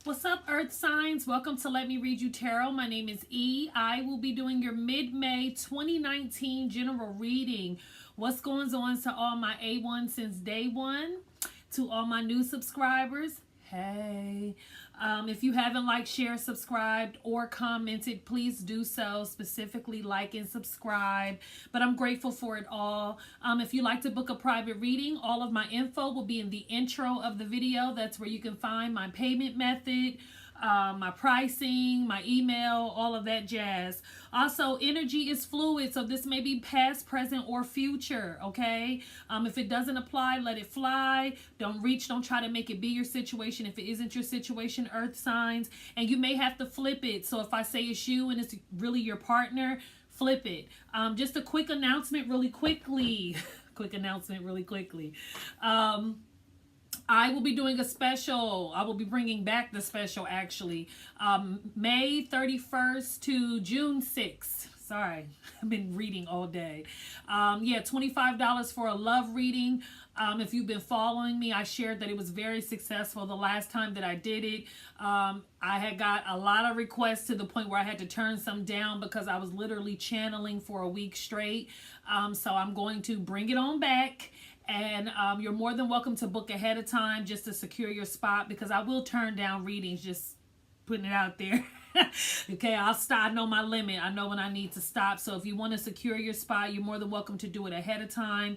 What's up, Earth signs? Welcome to Let Me Read You Tarot. My name is E. I will be doing your mid-May 2019 general reading. What's going on to all my A1 since day one? To all my new subscribers, hey. If you haven't liked, shared, subscribed, or commented, please do so. Specifically like and subscribe. But I'm grateful for it all. If you'd like to book a private reading, all of my info will be in the intro of the video. That's where you can find my payment method, my pricing, my email, all of that jazz. Also, energy is fluid, so this may be past, present, or future, okay? If it doesn't apply, let it fly. Don't try to make it be your situation if it isn't your situation, Earth signs. And you may have to flip it. So if I say it's you and it's really your partner, flip it. Just a quick announcement really quickly. I will be doing a special. I will be bringing back the special, actually. May 31st to June 6th. Sorry, I've been reading all day. Yeah, $25 for a love reading. If you've been following me, I shared that it was very successful the last time that I did it. I had got a lot of requests to the point where I had to turn some down because I was literally channeling for a week straight. So I'm going to bring it on back. And you're more than welcome to book ahead of time just to secure your spot, because I will turn down readings, just putting it out there. Okay, I'll stop. I know my limit. I know when I need to stop. So if you want to secure your spot, you're more than welcome to do it ahead of time.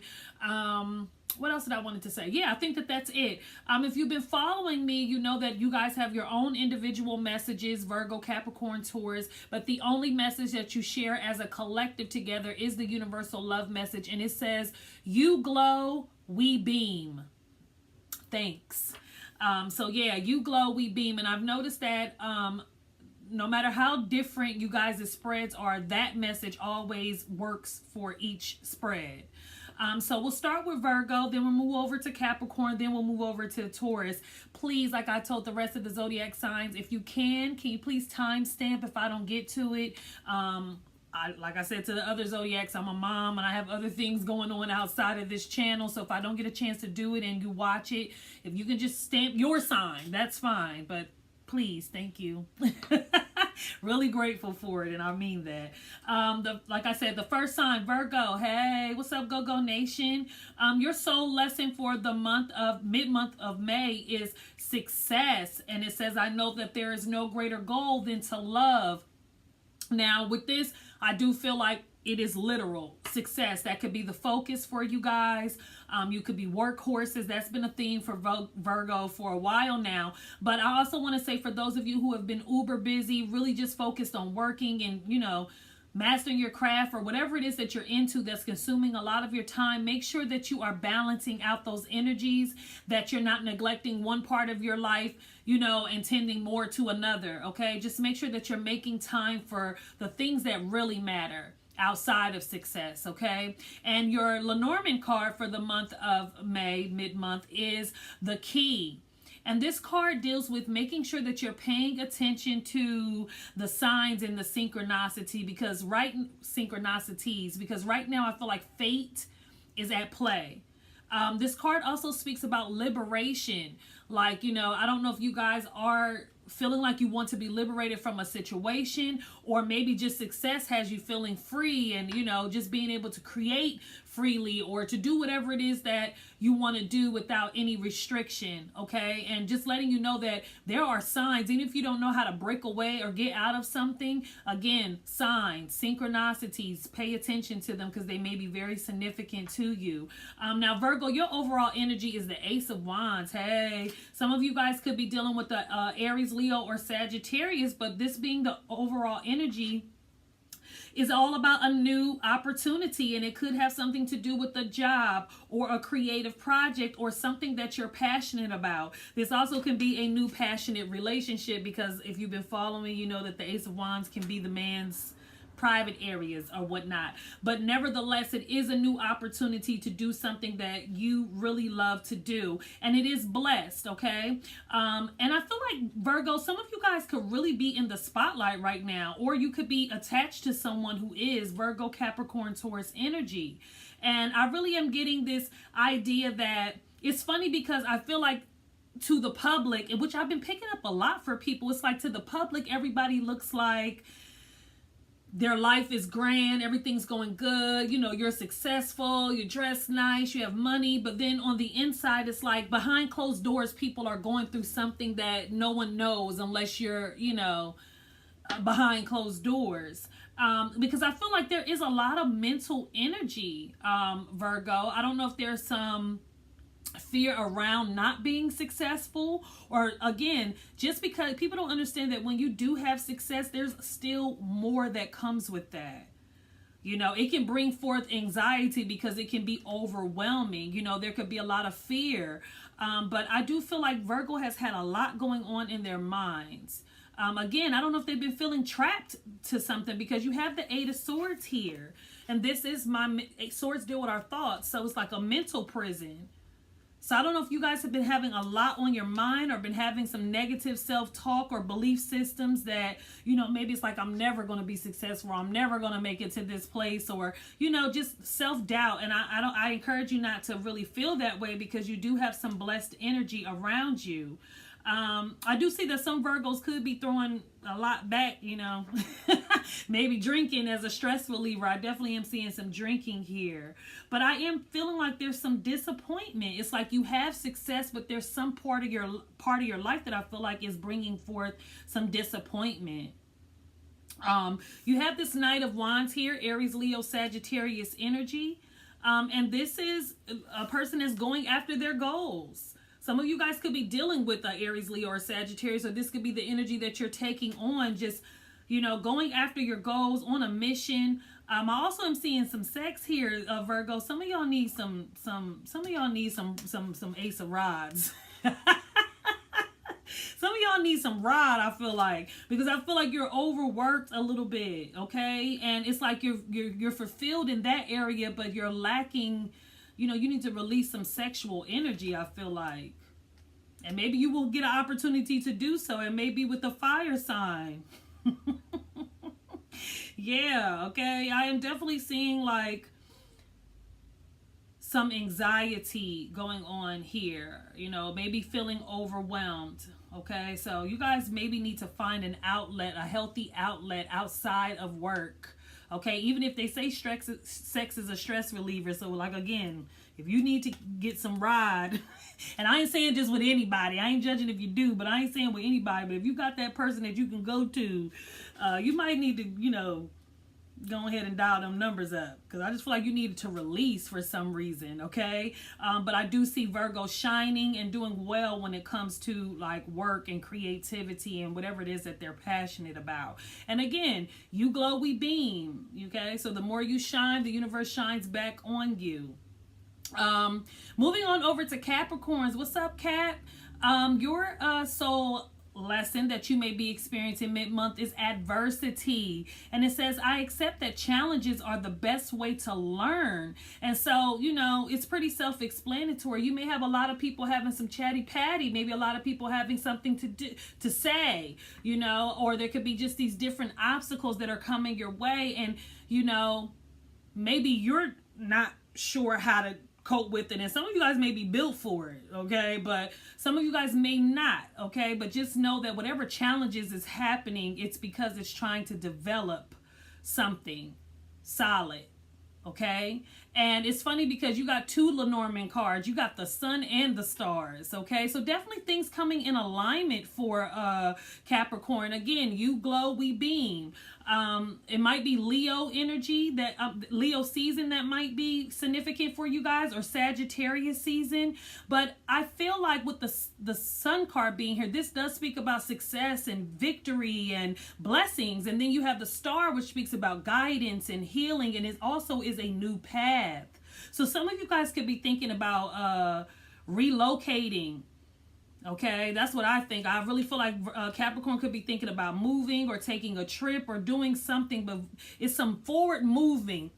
What else did I wanted to say? Yeah, I think that's it. If you've been following me, you know that you guys have your own individual messages, Virgo, Capricorn, Taurus, but the only message that you share as a collective together is the universal love message, and it says, "You glow, we beam." Thanks. So yeah, you glow, we beam, and I've noticed that no matter how different you guys' spreads are, that message always works for each spread. So we'll start with Virgo, then we'll move over to Capricorn, then we'll move over to Taurus. Please, like I told the rest of the zodiac signs, if you can you please timestamp if I don't get to it? Like I said to the other zodiacs, I'm a mom and I have other things going on outside of this channel. So if I don't get a chance to do it and you watch it, if you can just stamp your sign, that's fine. But please, thank you. Really grateful for it, and I mean that. Like I said, the first sign, Virgo. Hey, what's up, Go Nation? Your soul lesson for the mid-month of May is success, and it says, "I know that there is no greater goal than to love." Now, with this, I do feel like it is literal success. That could be the focus for you guys. You could be workhorses. That's been a theme for Virgo for a while now. But I also want to say, for those of you who have been uber busy, really just focused on working and, mastering your craft or whatever it is that you're into that's consuming a lot of your time, make sure that you are balancing out those energies, that you're not neglecting one part of your life, and tending more to another, okay? Just make sure that you're making time for the things that really matter outside of success, okay? And your Lenormand card for the month of May, mid-month, is the Key. And this card deals with making sure that you're paying attention to the signs and the synchronicities, because right now I feel like fate is at play. This card also speaks about liberation. Like, I don't know if you guys are feeling like you want to be liberated from a situation, or maybe just success has you feeling free and, just being able to create freely or to do whatever it is that you want to do without any restriction, okay? And just letting you know that there are signs, even if you don't know how to break away or get out of something, again, signs, synchronicities, pay attention to them because they may be very significant to you. Now, Virgo, your overall energy is the Ace of Wands. Hey, some of you guys could be dealing with the Aries, Leo, or Sagittarius, but this being the overall energy is all about a new opportunity, and it could have something to do with a job or a creative project or something that you're passionate about. This also can be a new passionate relationship, because if you've been following, you know that the Ace of Wands can be the man's private areas or whatnot. But nevertheless, it is a new opportunity to do something that you really love to do, and it is blessed, okay? And I feel like, Virgo, some of you guys could really be in the spotlight right now, or you could be attached to someone who is Virgo, Capricorn, Taurus energy. And I really am getting this idea that it's funny, because I feel like to the public, which I've been picking up a lot for people, it's like to the public, everybody looks like their life is grand, everything's going good, you know, you're successful, you're dressed nice, you have money, but then on the inside, it's like behind closed doors, people are going through something that no one knows unless you're, you know, behind closed doors. Because I feel like there is a lot of mental energy, Virgo. I don't know if there's some fear around not being successful, or again, just because people don't understand that when you do have success, there's still more that comes with that. You know, it can bring forth anxiety because it can be overwhelming. You know, there could be a lot of fear. But I do feel like Virgo has had a lot going on in their minds. Again, I don't know if they've been feeling trapped to something, because you have the Eight of Swords here. And this is swords deal with our thoughts. So it's like a mental prison. So I don't know if you guys have been having a lot on your mind, or been having some negative self-talk or belief systems that, you know, maybe it's like, I'm never going to be successful, or I'm never going to make it to this place, or, you know, just self-doubt. And I encourage you not to really feel that way, because you do have some blessed energy around you. I do see that some Virgos could be throwing a lot back, you know, maybe drinking as a stress reliever. I definitely am seeing some drinking here, but I am feeling like there's some disappointment. It's like you have success, but there's some part of your life that I feel like is bringing forth some disappointment. You have this Knight of Wands here, Aries, Leo, Sagittarius energy. And this is a person that's going after their goals. Some of you guys could be dealing with Aries, Leo, or Sagittarius, or this could be the energy that you're taking on, just, you know, going after your goals, on a mission. I also am seeing some sex here, Virgo. Some of y'all need some Ace of Rods. Some of y'all need some rod, I feel like, because I feel like you're overworked a little bit, okay? And it's like you're fulfilled in that area, but you're lacking. You know, you need to release some sexual energy, I feel like. And maybe you will get an opportunity to do so. And maybe with a fire sign. Yeah, okay. I am definitely seeing like some anxiety going on here. You know, maybe feeling overwhelmed. Okay, so you guys maybe need to find an outlet, a healthy outlet outside of work. Okay, even if they say sex is a stress reliever. So like, again, if you need to get some ride, and I ain't saying just with anybody, I ain't judging if you do, but I ain't saying with anybody, but if you got that person that you can go to, you might need to, you know, go ahead and dial them numbers up, because I just feel like you needed to release for some reason, okay? But I do see Virgo shining and doing well when it comes to like work and creativity and whatever it is that they're passionate about. And again, you glow, we beam, okay? So the more you shine, the universe shines back on you. Moving on over to Capricorns. What's up, Cap? Your soul lesson that you may be experiencing mid-month is adversity, and it says, I accept that challenges are the best way to learn. And so, you know, it's pretty self-explanatory. You may have a lot of people having some chatty patty, maybe a lot of people having something to say, you know, or there could be just these different obstacles that are coming your way, and you know, maybe you're not sure how to cope with it, and some of you guys may be built for it, okay, but some of you guys may not, okay, but just know that whatever challenges is happening, it's because it's trying to develop something solid, okay. And it's funny because you got two Lenormand cards. You got the sun and the stars, okay? So definitely things coming in alignment for Capricorn. Again, you glow, we beam. It might be Leo energy, that Leo season that might be significant for you guys, or Sagittarius season. But I feel like with the sun card being here, this does speak about success and victory and blessings. And then you have the star, which speaks about guidance and healing, and it also is a new path. So some of you guys could be thinking about relocating. Okay, that's what I think. I really feel like Capricorn could be thinking about moving or taking a trip or doing something, but it's some forward movement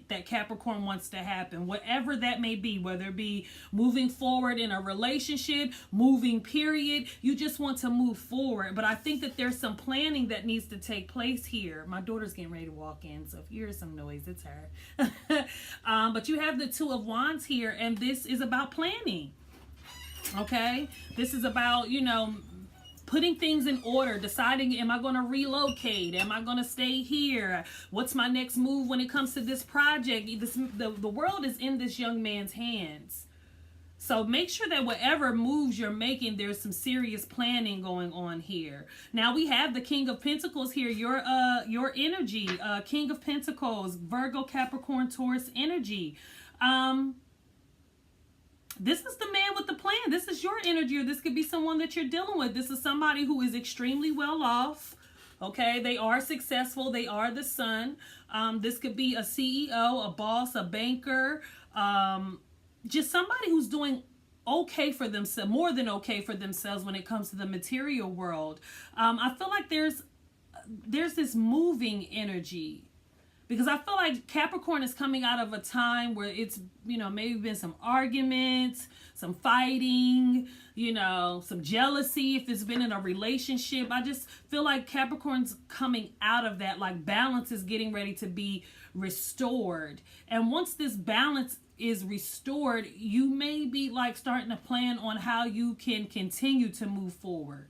that Capricorn wants to happen, whatever that may be, whether it be moving forward in a relationship, moving period, you just want to move forward. But I think that there's some planning that needs to take place here. My daughter's getting ready to walk in, so if you hear some noise, it's her. But you have the Two of Wands here, and this is about planning. Okay? This is about, you know, putting things in order, deciding, am I going to relocate? Am I going to stay here? What's my next move when it comes to this project? The world is in this young man's hands. So make sure that whatever moves you're making, there's some serious planning going on here. Now we have the King of Pentacles here, your energy, King of Pentacles, Virgo, Capricorn, Taurus energy. This is the man with the plan. This is your energy, or this could be someone that you're dealing with. This is somebody who is extremely well off. Okay, they are successful. They are the sun. This could be a CEO, a boss, a banker, just somebody who's doing okay for themselves, more than okay for themselves when it comes to the material world. I feel like there's this moving energy, because I feel like Capricorn is coming out of a time where it's, you know, maybe been some arguments, some fighting, you know, some jealousy if it's been in a relationship. I just feel like Capricorn's coming out of that, like balance is getting ready to be restored. And once this balance is restored, you may be like starting to plan on how you can continue to move forward.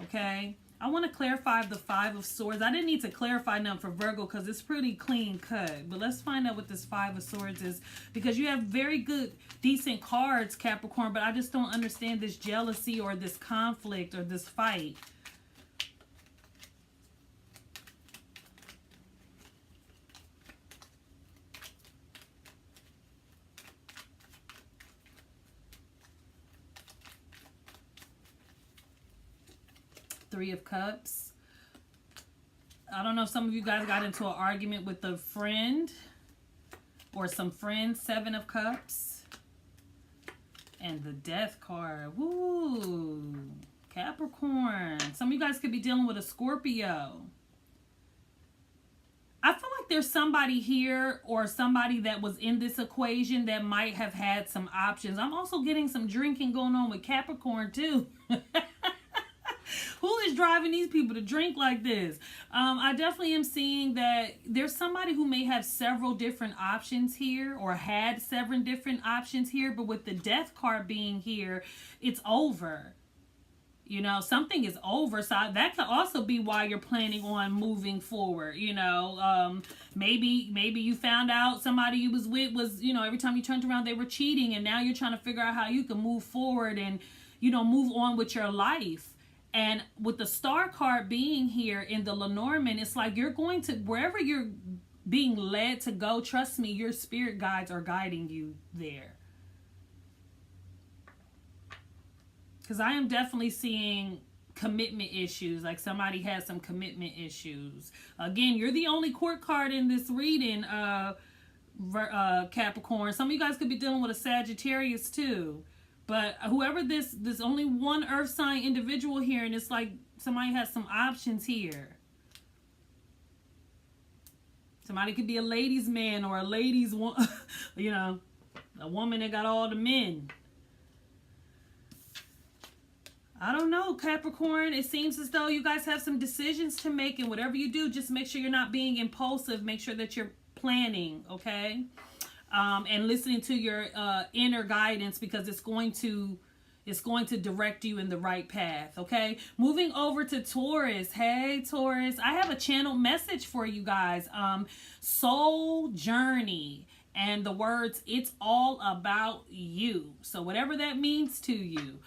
Okay, I want to clarify the Five of Swords. I didn't need to clarify nothing for Virgo because it's pretty clean cut, but let's find out what this Five of Swords is, because you have very good, decent cards, Capricorn, but I just don't understand this jealousy or this conflict or this fight. Three of Cups. I don't know if some of you guys got into an argument with a friend or some friends. Seven of Cups. And the Death card. Woo! Capricorn. Some of you guys could be dealing with a Scorpio. I feel like there's somebody here or somebody that was in this equation that might have had some options. I'm also getting some drinking going on with Capricorn too. Who is driving these people to drink like this? I definitely am seeing that there's somebody who may have several different options here, or had several different options here, but with the Death card being here, it's over. You know, something is over. So that could also be why you're planning on moving forward. You know, maybe you found out somebody you was with was, you know, every time you turned around they were cheating, and now you're trying to figure out how you can move forward and, you know, move on with your life. And with the Star card being here in the Lenormand, it's like you're going to, wherever you're being led to go, trust me, your spirit guides are guiding you there. Because I am definitely seeing commitment issues, like somebody has some commitment issues. Again, you're the only court card in this reading, Capricorn. Some of you guys could be dealing with a Sagittarius too. But whoever there's only one earth sign individual here, and it's like somebody has some options here. Somebody could be a ladies' man or a ladies' woman, you know, a woman that got all the men. I don't know, Capricorn. It seems as though you guys have some decisions to make, and whatever you do, just make sure you're not being impulsive. Make sure that you're planning, okay? And listening to your inner guidance, because it's going to direct you in the right path. Okay, moving over to Taurus. Hey Taurus, I have a channel message for you guys. Soul journey, and the words, it's all about you. So whatever that means to you.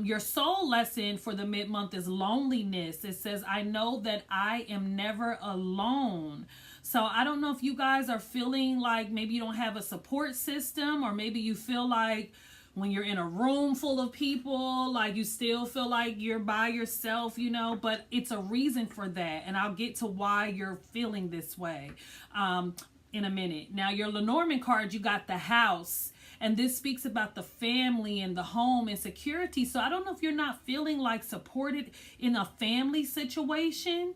Your soul lesson for the mid-month is loneliness. It says, I know that I am never alone. So I don't know if you guys are feeling like maybe you don't have a support system, or maybe you feel like when you're in a room full of people, like you still feel like you're by yourself, you know, but it's a reason for that. And I'll get to why you're feeling this way in a minute. Now, your Lenormand card, you got the House. And this speaks about the family and the home and security. So I don't know if you're not feeling like supported in a family situation.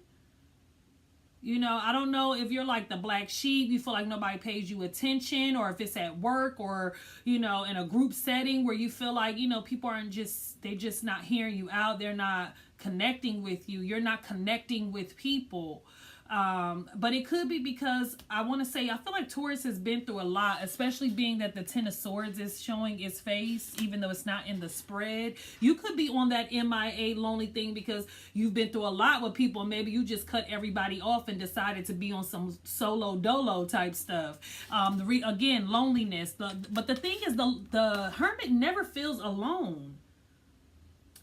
You know, I don't know if you're like the black sheep, you feel like nobody pays you attention, or if it's at work, or, you know, in a group setting where you feel like, you know, people aren't they're just not hearing you out. They're not connecting with you. You're not connecting with people. But it could be because I want to say, I feel like Taurus has been through a lot, especially being that the Ten of Swords is showing its face, even though it's not in the spread. You could be on that MIA lonely thing because you've been through a lot with people. Maybe you just cut everybody off and decided to be on some solo dolo type stuff. Again, loneliness. But the thing is, the Hermit never feels alone.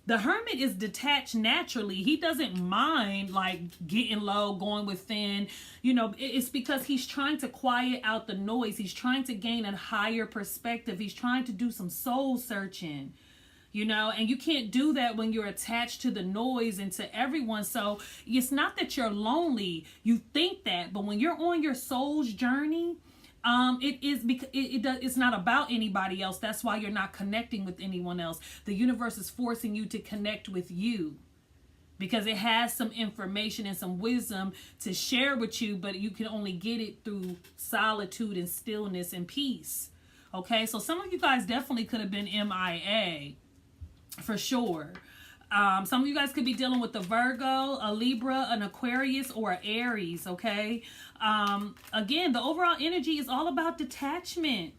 The Hermit is detached naturally. He doesn't mind like getting low, going within. You know, it's because he's trying to quiet out the noise. He's trying to gain a higher perspective. He's trying to do some soul searching, you know, and you can't do that when you're attached to the noise and to everyone. So it's not that you're lonely. You think that, but when you're on your soul's journey, it is because it's not about anybody else. That's why you're not connecting with anyone else. The universe is forcing you to connect with you because it has some information and some wisdom to share with you, but you can only get it through solitude and stillness and peace. Okay, so some of you guys definitely could have been MIA for sure. Some of you guys could be dealing with a Virgo, a Libra, an Aquarius, or an Aries, okay? Again, the overall energy is all about detachment,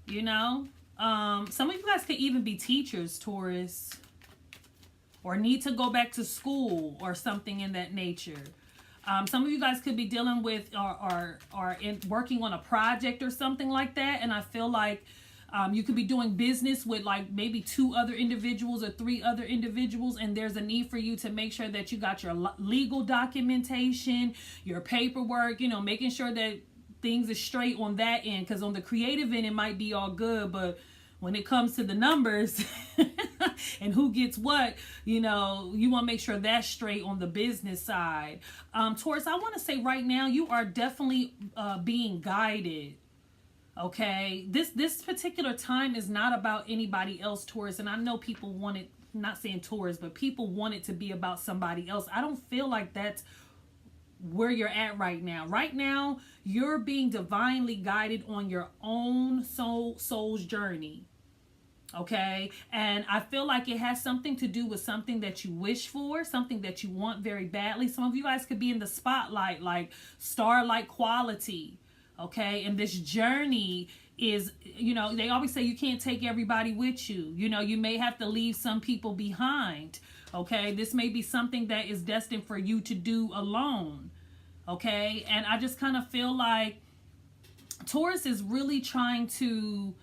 you know? Some of you guys could even be teachers, Taurus, or need to go back to school or something in that nature. Some of you guys could be dealing with or working on a project or something like that, and I feel like you could be doing business with like maybe 2 other individuals or 3 other individuals, and there's a need for you to make sure that you got your legal documentation, your paperwork, you know, making sure that things are straight on that end, because on the creative end it might be all good, but when it comes to the numbers and who gets what, you know, you want to make sure that's straight on the business side. Taurus, I want to say right now you are definitely being guided. Okay, this particular time is not about anybody else, Taurus, and I know people want it, not saying Taurus, but people want it to be about somebody else. I don't feel like that's where you're at right now. Right now, you're being divinely guided on your own soul's journey. Okay, and I feel like it has something to do with something that you wish for, something that you want very badly. Some of you guys could be in the spotlight, like starlight quality. Okay, and this journey is, you know, they always say you can't take everybody with you. You know, you may have to leave some people behind. Okay, this may be something that is destined for you to do alone. Okay, and I just kind of feel like Taurus is really trying to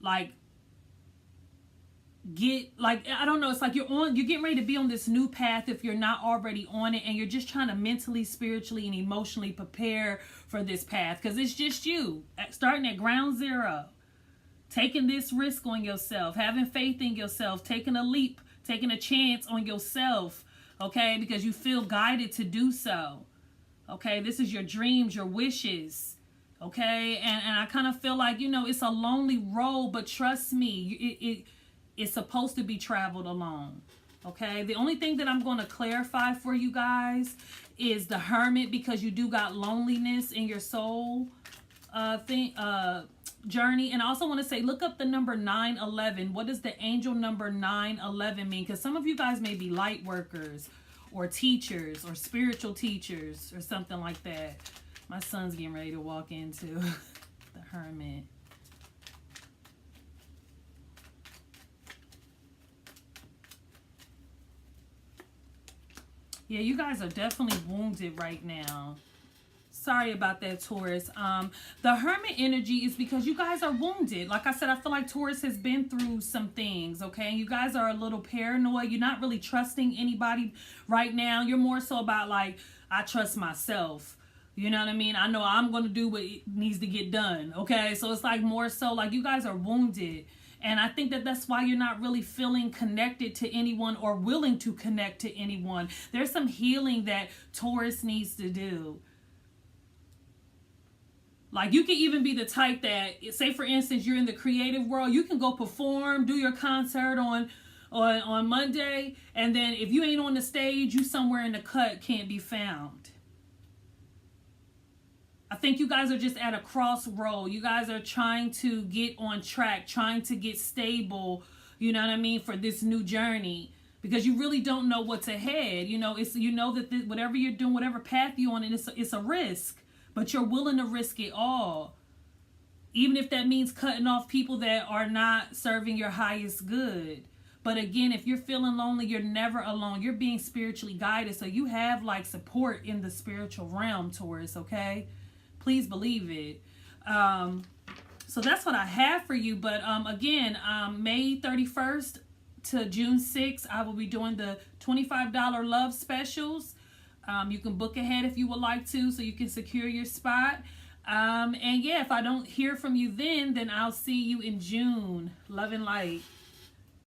like get, like, I don't know, it's like you're getting ready to be on this new path if you're not already on it, and you're just trying to mentally, spiritually, and emotionally prepare for this path, because it's just you starting at ground zero, taking this risk on yourself, having faith in yourself, taking a leap, taking a chance on yourself, okay, because you feel guided to do so. Okay, this is your dreams, your wishes. Okay, and I kind of feel like, you know, it's a lonely road, but trust me, it's supposed to be traveled alone. Okay, the only thing that I'm going to clarify for you guys is the Hermit, because you do got loneliness in your soul journey. And I also want to say, look up the number 911. What does the angel number 911 mean? Because some of you guys may be light workers or teachers or spiritual teachers or something like that. My son's getting ready to walk into the Hermit. Yeah, you guys are definitely wounded right now. Sorry about that, Taurus. The Hermit energy is because you guys are wounded. Like I said, I feel like Taurus has been through some things, okay? You guys are a little paranoid. You're not really trusting anybody right now. You're more so about like, I trust myself. You know what I mean? I know I'm going to do what needs to get done, okay? So it's like more so like you guys are wounded. And I think that that's why you're not really feeling connected to anyone or willing to connect to anyone. There's some healing that Taurus needs to do. Like, you can even be the type that, say for instance, you're in the creative world. You can go perform, do your concert on Monday. And then if you ain't on the stage, you somewhere in the cut, can't be found. I think you guys are just at a crossroad. You guys are trying to get on track, trying to get stable, you know what I mean, for this new journey. because you really don't know what's ahead. You know, it's, you know that whatever you're doing, whatever path you're on, and it's a risk, but you're willing to risk it all. Even if that means cutting off people that are not serving your highest good. But again, if you're feeling lonely, you're never alone. You're being spiritually guided. So you have like support in the spiritual realm, Taurus, okay? Please believe it. So that's what I have for you. But again, May 31st to June 6th, I will be doing the $25 love specials. You can book ahead if you would like to, so you can secure your spot. And yeah, if I don't hear from you then I'll see you in June. Love and light.